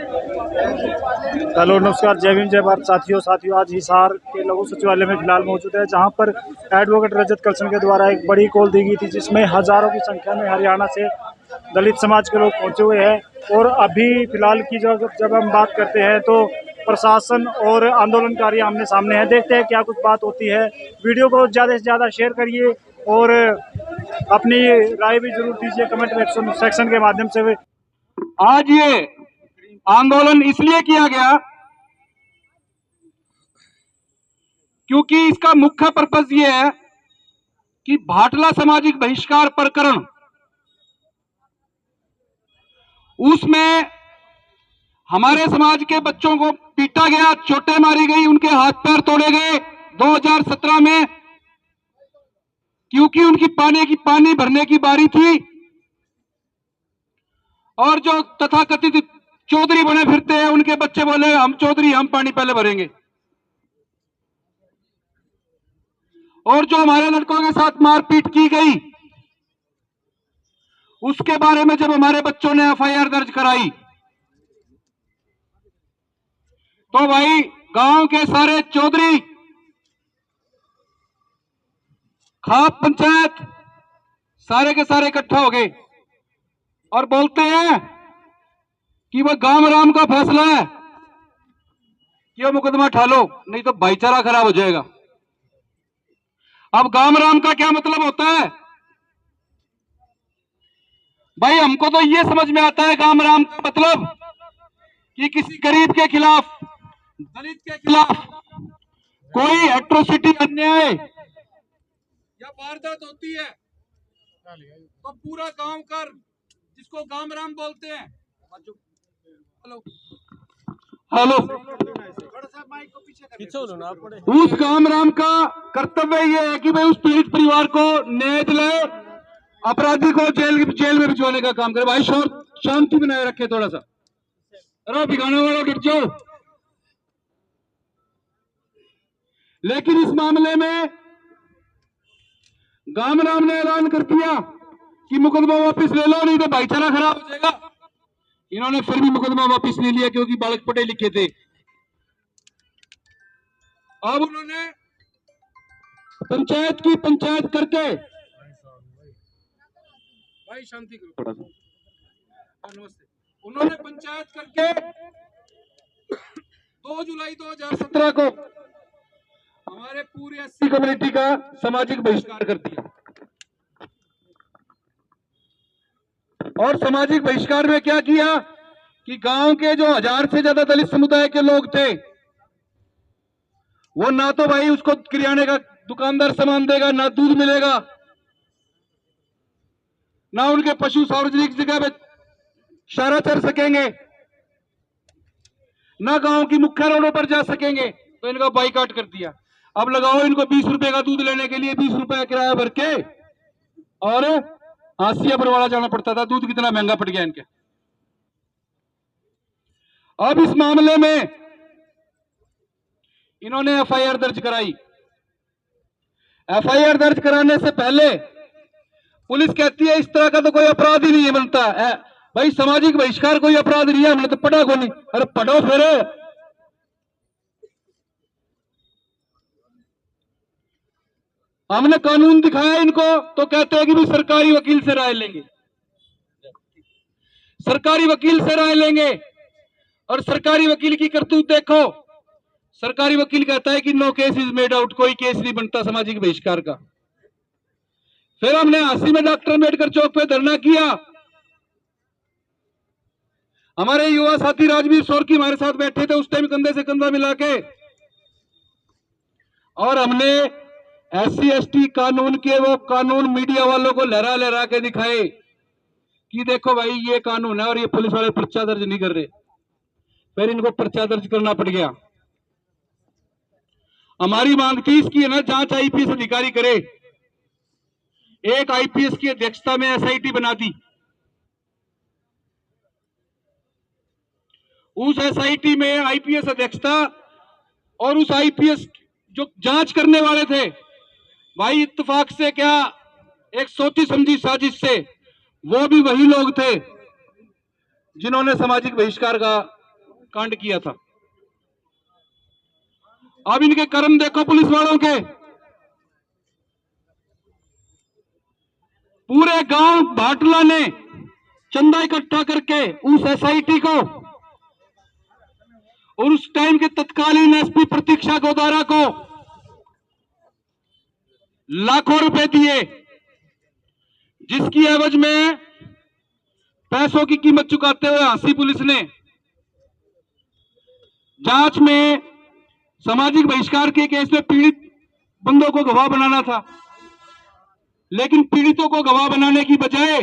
Hello नमस्कार, जय भीम जय भारत। साथियों आज हिसार के लघु सचिवालय में फिलहाल मौजूद है, जहां पर एडवोकेट रजत कलसन के द्वारा एक बड़ी कॉल दी गई थी, जिसमें हजारों की संख्या में हरियाणा से दलित समाज के लोग पहुंचे हुए हैं। और अभी फिलहाल की जब हम बात करते हैं तो प्रशासन और आंदोलनकारी आमने सामने हैं। देखते हैं क्या कुछ बात होती है। वीडियो को ज़्यादा से ज़्यादा शेयर करिए और अपनी राय भी जरूर दीजिए कमेंट सेक्शन के माध्यम से। आज ये आंदोलन इसलिए किया गया क्योंकि इसका मुख्य पर्पस ये है कि भाटला सामाजिक बहिष्कार प्रकरण, उसमें हमारे समाज के बच्चों को पीटा गया, चोटें मारी गई, उनके हाथ पैर तोड़े गए 2017 में, क्योंकि उनकी पानी भरने की बारी थी। और जो तथाकथित चौधरी बने फिरते हैं, उनके बच्चे बोले हम चौधरी, हम पानी पहले भरेंगे। और जो हमारे लड़कों के साथ मारपीट की गई, उसके बारे में जब हमारे बच्चों ने एफआईआर दर्ज कराई तो भाई गांव के सारे चौधरी, खाप पंचायत सारे के सारे इकट्ठा हो गए और बोलते हैं कि वह गांव राम का फैसला है कि वो मुकदमा उठा लो, नहीं तो भाईचारा खराब हो जाएगा। अब गांव राम का क्या मतलब होता है भाई? हमको तो ये समझ में आता है गांव राम का मतलब कि किसी गरीब के खिलाफ, दलित के खिलाफ कोई एट्रोसिटी, अन्याय या वारदात होती है तो पूरा गांव कर, जिसको गांव राम बोलते हैं। हेलो उस गांव राम का कर्तव्य यह है कि भाई उस पीड़ित परिवार को न्याय दिलाए, अपराधी को जेल में भिजवाने का काम करे। भाई शांति बनाए रखे थोड़ा सा। अरे भिगाने वालों डट जाओ। लेकिन इस मामले में गांव राम ने ऐलान कर दिया कि मुकदमा वापस ले लो, नहीं तो भाईचारा खराब हो जाएगा। इन्होंने फिर भी मुकदमा वापस ले लिया क्योंकि बालक पढ़े लिखे थे। अब उन्होंने पंचायत की पंचायत करके, भाई शांति करो थोड़ा सा, नमस्ते, उन्होंने पंचायत करके 2 जुलाई 2017 को हमारे पूरी एससी कम्युनिटी का सामाजिक बहिष्कार कर दिया। और सामाजिक बहिष्कार में क्या किया कि गांव के जो 1000 से ज्यादा दलित समुदाय के लोग थे, वो ना तो भाई उसको किराने का दुकानदार सामान देगा, ना दूध मिलेगा, ना उनके पशु सार्वजनिक जगह पे चारा चर सकेंगे, ना गांव की मुख्य रोडों पर जा सकेंगे। तो इनका बाइकाट कर दिया। अब लगाओ इनको 20 रुपए का दूध लेने के लिए 20 रुपए किराया भर के और हासिया बरवाड़ा जाना पड़ता था। दूध कितना महंगा पड़ गया इनके। अब इस मामले में इन्होंने एफआईआर दर्ज कराई। एफआईआर दर्ज कराने से पहले पुलिस कहती है इस तरह का तो कोई अपराध ही नहीं बनता है। भाई सामाजिक बहिष्कार कोई अपराध नहीं है, हमने तो पढ़ा को नहीं। अरे पढ़ो फिर। हमने कानून दिखाया इनको तो कहते हैं कि भी सरकारी वकील से राय लेंगे, सरकारी वकील से राय लेंगे। और सरकारी वकील की करतूत देखो। सरकारी वकील कहता है कि no case is made out, कोई केस नहीं बनता सामाजिक बहिष्कार का। फिर हमने हांसी में डॉक्टर अम्बेडकर चौक पे धरना किया। हमारे युवा साथी राजवीर सोरकी हमारे साथ बैठे थे उस टाइम, कंधे से कंधा मिला के। और हमने एससी एसटी कानून के वो कानून मीडिया वालों को लहरा लहरा के दिखाए कि देखो भाई ये कानून है और ये पुलिस वाले पर्चा दर्ज नहीं कर रहे। फिर इनको पर्चा दर्ज करना पड़ गया। हमारी मांग थी इसकी है ना जांच आईपीएस अधिकारी करे। एक आईपीएस की अध्यक्षता में एसआईटी बना दी। उस एसआईटी में आईपीएस अध्यक्षता और उस आईपीएस जो जांच करने वाले थे, भाई इत्तेफाक से क्या एक सोची समझी साजिश से वो भी वही लोग थे जिन्होंने सामाजिक बहिष्कार का कांड किया था। अब इनके कर्म देखो पुलिस वालों के। पूरे गांव भाटला ने चंदा इकट्ठा करके उस एसआईटी को और उस टाइम के तत्कालीन एसपी प्रतीक्षा गोदारा को लाखों रुपए दिए, जिसकी एवज में पैसों की कीमत चुकाते हुए हांसी पुलिस ने जांच में सामाजिक बहिष्कार के केस में पीड़ित बंदों को गवाह बनाना था, लेकिन पीड़ितों को गवाह बनाने की बजाय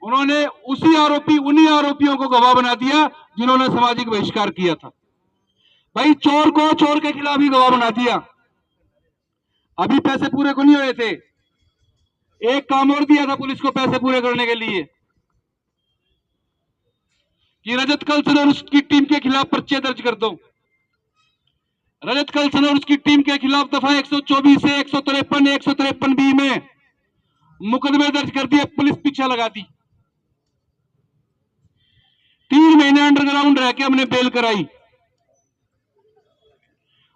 उन्होंने उन्हीं आरोपियों को गवाह बना दिया जिन्होंने सामाजिक बहिष्कार किया था। भाई चोर को चोर के खिलाफ ही गवाह बना दिया। अभी पैसे पूरे को नहीं हुए थे, एक काम और दिया था पुलिस को पैसे पूरे करने के लिए कि रजत कलसन और उसकी टीम के खिलाफ पर्चे दर्ज कर दो। रजत कलसन और उसकी टीम के खिलाफ दफा 124 से 153, 153 बी में मुकदमे दर्ज कर दिए, पुलिस पीछा लगा दी। 3 महीने अंडरग्राउंड रह के हमने बेल कराई।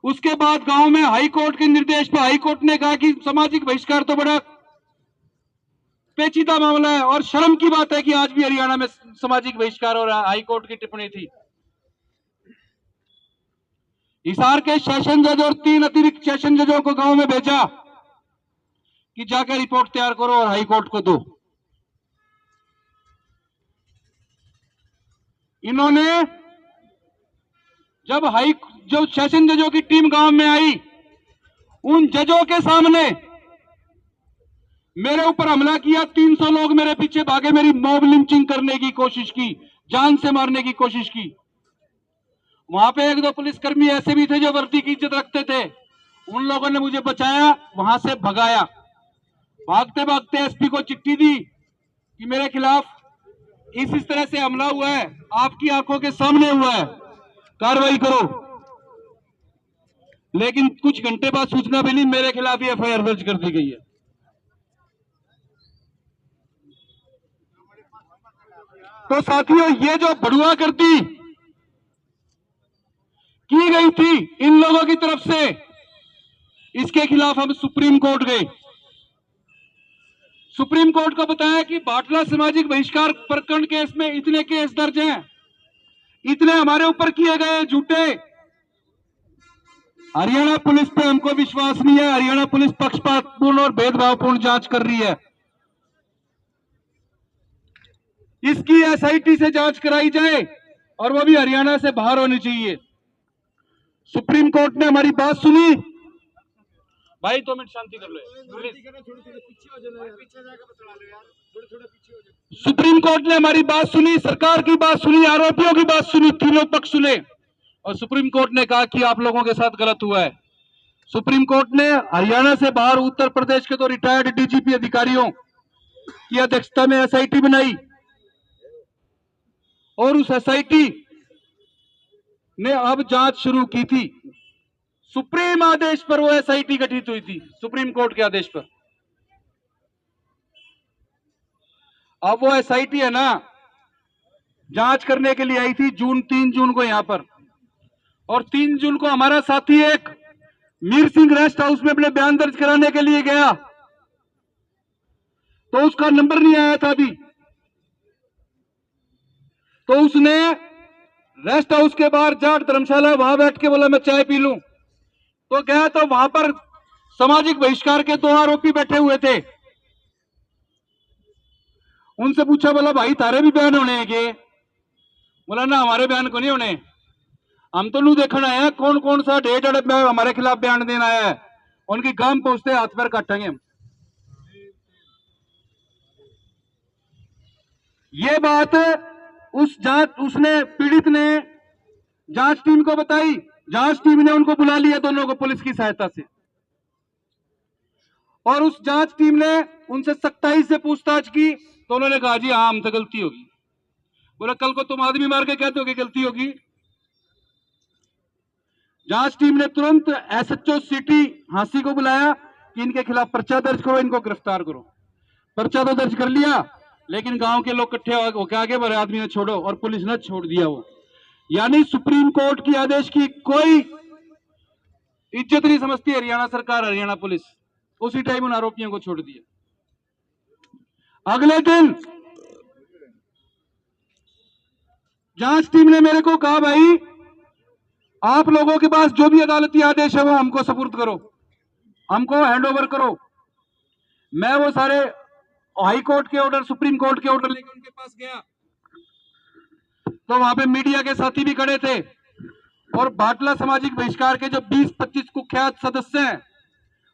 उसके बाद गांव में हाई कोर्ट के निर्देश पर हाई कोर्ट ने कहा कि सामाजिक बहिष्कार तो बड़ा पेचीदा मामला है, और शर्म की बात है कि आज भी हरियाणा में सामाजिक बहिष्कार और हाई कोर्ट की टिप्पणी थी। हिसार के सेशन जज और 3 अतिरिक्त सेशन जजों को गांव में भेजा कि जाकर रिपोर्ट तैयार करो और हाई कोर्ट को दो। इन्होंने जब सेशन जजों की टीम गांव में आई, उन जजों के सामने मेरे ऊपर हमला किया। 300 लोग मेरे पीछे भागे, मेरी मॉब लिंचिंग करने की कोशिश की, जान से मारने की कोशिश की। वहां पे 1-2 पुलिसकर्मी ऐसे भी थे जो वर्दी की इज्जत रखते थे, उन लोगों ने मुझे बचाया, वहां से भगाया। भागते भागते एसपी को चिट्ठी दी कि मेरे खिलाफ इस तरह से हमला हुआ है, आपकी आंखों के सामने हुआ है, कार्रवाई करो। लेकिन कुछ घंटे बाद सूचना मिली मेरे खिलाफ ही एफआईआर दर्ज कर दी गई है। तो साथियों, ये जो बड़ुआगर्दी की गई थी इन लोगों की तरफ से, इसके खिलाफ हम सुप्रीम कोर्ट गए। सुप्रीम कोर्ट को बताया कि भाटला सामाजिक बहिष्कार प्रकरण केस में इतने केस दर्ज हैं, इतने हमारे ऊपर किए गए झूठे। हरियाणा पुलिस पे हमको विश्वास नहीं है। हरियाणा पुलिस पक्षपातपूर्ण और भेदभावपूर्ण जांच कर रही है। इसकी एसआईटी से जांच कराई जाए और वो भी हरियाणा से बाहर होनी चाहिए। सुप्रीम कोर्ट ने हमारी बात सुनी। भाई 2 मिनट शांति कर लो। सुप्रीम कोर्ट ने हमारी बात सुनी, सरकार की बात सुनी, आरोपियों की बात सुनी, तीनों पक्ष सुने, और सुप्रीम कोर्ट ने कहा कि आप लोगों के साथ गलत हुआ है। सुप्रीम कोर्ट ने हरियाणा से बाहर उत्तर प्रदेश के 2 रिटायर्ड डीजीपी अधिकारियों की अध्यक्षता में एसआईटी बनाई, और उस एसआईटी ने अब जांच शुरू की थी। सुप्रीम आदेश पर वो एसआईटी गठित हुई थी, सुप्रीम कोर्ट के आदेश पर। अब वो एसआईटी है ना, जांच करने के लिए आई थी 3 जून को यहां पर, और 3 जून को हमारा साथी एक मीर सिंह रेस्ट हाउस में अपने बयान दर्ज कराने के लिए गया, तो उसका नंबर नहीं आया था अभी। तो उसने रेस्ट हाउस के बाहर जाट धर्मशाला वहां बैठ के बोला मैं चाय पी लूं। तो गया तो वहां पर सामाजिक बहिष्कार के 2 आरोपी बैठे हुए थे। उनसे पूछा, बोला भाई तारे भी बयान होने हैं के? बोला ना, हमारे बयान को नहीं होने, हम तो नू देखना है कौन कौन सा डेट हमारे खिलाफ बयान देना है। उनकी गांव पहुंचते हाथ पैर काटेंगे हम। ये बात उसने पीड़ित ने जांच टीम को बताई। जांच टीम ने उनको बुला लिया, दोनों को, पुलिस की सहायता से, और उस जांच टीम ने उनसे सख्ताई से पूछताछ की। तो उन्होंने कहा जी हाँ, हमसे गलती होगी। बोला कल को तुम आदमी मार के कहते हो कि गलती होगी। जांच टीम ने तुरंत एसएचओ सिटी हांसी को बुलाया कि इनके खिलाफ पर्चा दर्ज करो, इनको गिरफ्तार करो। पर्चा तो दर्ज कर लिया, लेकिन गांव के लोग इकट्ठे होकर आगे बढ़े, आदमी ने छोड़ो, और पुलिस ने छोड़ दिया वो। यानी सुप्रीम कोर्ट की आदेश की कोई इज्जत नहीं समझती हरियाणा सरकार, हरियाणा पुलिस। उसी टाइम उन आरोपियों को छोड़ दिया। अगले दिन जांच टीम ने मेरे को कहा, भाई आप लोगों के पास जो भी अदालती आदेश है वो हमको सुपुर्द करो, हमको हैंडओवर करो। मैं वो सारे हाई कोर्ट के ऑर्डर, सुप्रीम कोर्ट के ऑर्डर लेकर उनके पास गया, तो वहां पे मीडिया के साथी भी खड़े थे और बाटला सामाजिक बहिष्कार के जो 20-25 कुख्यात सदस्य हैं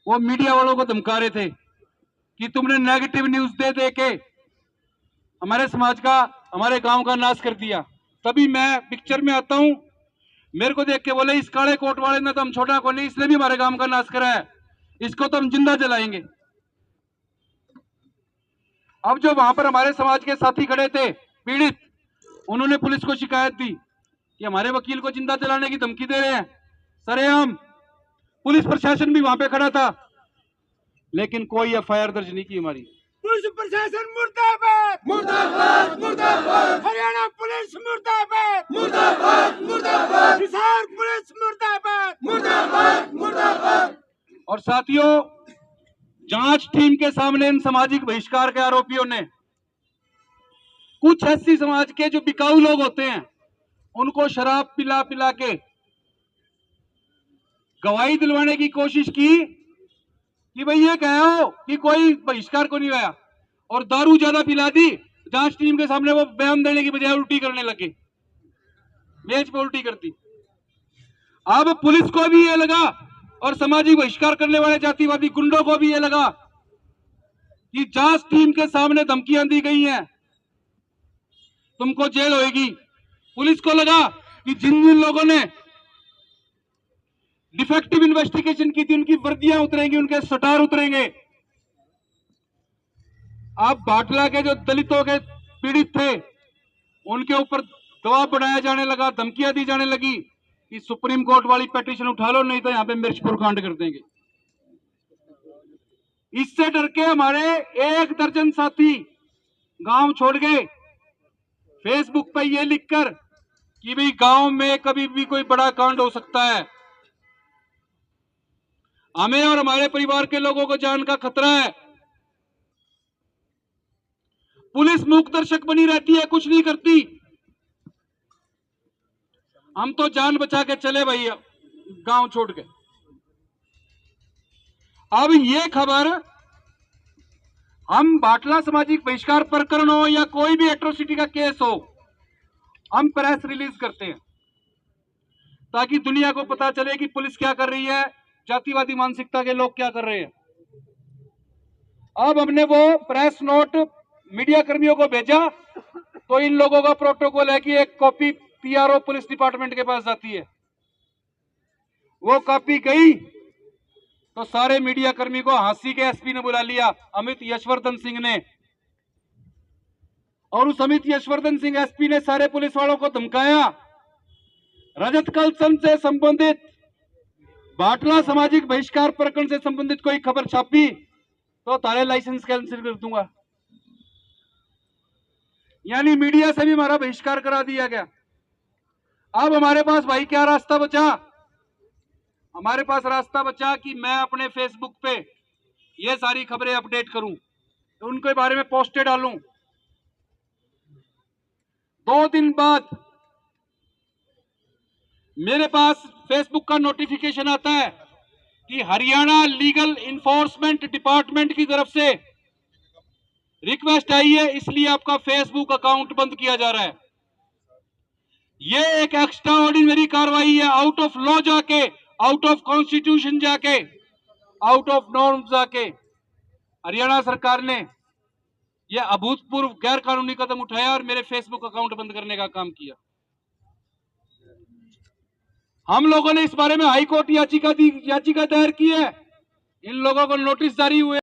वो मीडिया वालों को धमका रहे थे कि तुमने नेगेटिव न्यूज दे दे के हमारे समाज का, हमारे गांव का नाश कर दिया। तभी मैं पिक्चर में आता हूं, मेरे को देख के बोले इस काले कोट वाले ने तो हम छोटा को नहीं, इसने भी हमारे गांव का नाश करा है, इसको तो हम जिंदा जलाएंगे। अब जो वहां पर हमारे समाज के साथी खड़े थे पीड़ित, उन्होंने पुलिस को शिकायत दी कि हमारे वकील को जिंदा जलाने की धमकी दे रहे हैं सरेआम। पुलिस प्रशासन भी वहां पे खड़ा था, लेकिन कोई एफआईआर दर्ज नहीं की हमारी। पुलिस प्रशासन मुर्दाबाद, मुर्दाबाद, मुर्दाबाद। हरियाणा पुलिस मुर्दाबाद, मुर्दाबाद, मुर्दाबाद। हिसार पुलिस मुर्दाबाद, मुर्दाबाद, मुर्दाबाद। और साथियों, जांच टीम के सामने इन सामाजिक बहिष्कार के आरोपियों ने कुछ एससी समाज के जो बिकाऊ लोग होते हैं उनको शराब पिला पिला के गवाही दिलवाने की कोशिश की कि भाई ये कहो कि कोई बहिष्कार को नहीं आया, और दारू ज्यादा पिला दी। जांच टीम के सामने वो बयान देने की बजाय उल्टी करने लगे, मेज पे उल्टी करती। अब पुलिस को भी ये लगा और सामाजिक बहिष्कार करने वाले जातिवादी गुंडों को भी ये लगा कि जांच टीम के सामने धमकियां दी गई हैं, तुमको जेल होएगी। पुलिस को लगा कि जिन जिन लोगों ने डिफेक्टिव इन्वेस्टिगेशन की थी उनकी वर्दियां उतरेंगी, उनके सटार उतरेंगे। अब बाटला के जो दलितों के पीड़ित थे उनके ऊपर दबाव बढ़ाया जाने लगा, धमकियां दी जाने लगी कि सुप्रीम कोर्ट वाली पिटीशन उठा लो, नहीं तो यहां पे मिर्चपुर कांड कर देंगे। इससे डर के हमारे 1 दर्जन साथी गांव छोड़ गए, फेसबुक पे ये लिखकर कि भाई गांव में कभी भी कोई बड़ा कांड हो सकता है, हमें और हमारे परिवार के लोगों को जान का खतरा है। पुलिस मूक दर्शक बनी रहती है, कुछ नहीं करती। हम तो जान बचा के चले भाई गांव छोड़ के। अब ये खबर हम बाटला सामाजिक बहिष्कार प्रकरण हो या कोई भी एट्रोसिटी का केस हो, हम प्रेस रिलीज करते हैं ताकि दुनिया को पता चले कि पुलिस क्या कर रही है, जातिवादी मानसिकता के लोग क्या कर रहे हैं। अब हमने वो प्रेस नोट मीडिया कर्मियों को भेजा, तो इन लोगों का प्रोटोकॉल है कि एक कॉपी पीआरओ पुलिस डिपार्टमेंट के पास जाती है। वो कॉपी गई तो सारे मीडिया कर्मी को हांसी के एसपी ने बुला लिया, अमित यशवर्धन सिंह ने। और उस अमित यशवर्धन सिंह एसपी ने सारे पुलिस वालों को धमकाया। रजत कलशन से संबंधित, बाटला सामाजिक बहिष्कार प्रकरण से संबंधित कोई खबर छापी तो तारे लाइसेंस कैंसिल कर दूंगा। यानी मीडिया से भी हमारा बहिष्कार करा दिया गया। अब हमारे पास भाई क्या रास्ता बचा? हमारे पास रास्ता बचा कि मैं अपने फेसबुक पे ये सारी खबरें अपडेट करूं, तो उनके बारे में पोस्टें डालूं। 2 दिन बाद मेरे पास फेसबुक का नोटिफिकेशन आता है कि हरियाणा लीगल इन्फोर्समेंट डिपार्टमेंट की तरफ से रिक्वेस्ट आई है, इसलिए आपका फेसबुक अकाउंट बंद किया जा रहा है। ये एक एक्स्ट्रा ऑर्डिनरी कार्रवाई है, आउट ऑफ लॉ जाके, आउट ऑफ कॉन्स्टिट्यूशन जाके, आउट ऑफ नॉर्म जाके हरियाणा सरकार ने यह अभूतपूर्व गैर कानूनी कदम उठाया और मेरे फेसबुक अकाउंट बंद करने का काम किया। हम लोगों ने इस बारे में हाईकोर्ट याचिका दायर की है, इन लोगों को नोटिस जारी हुए।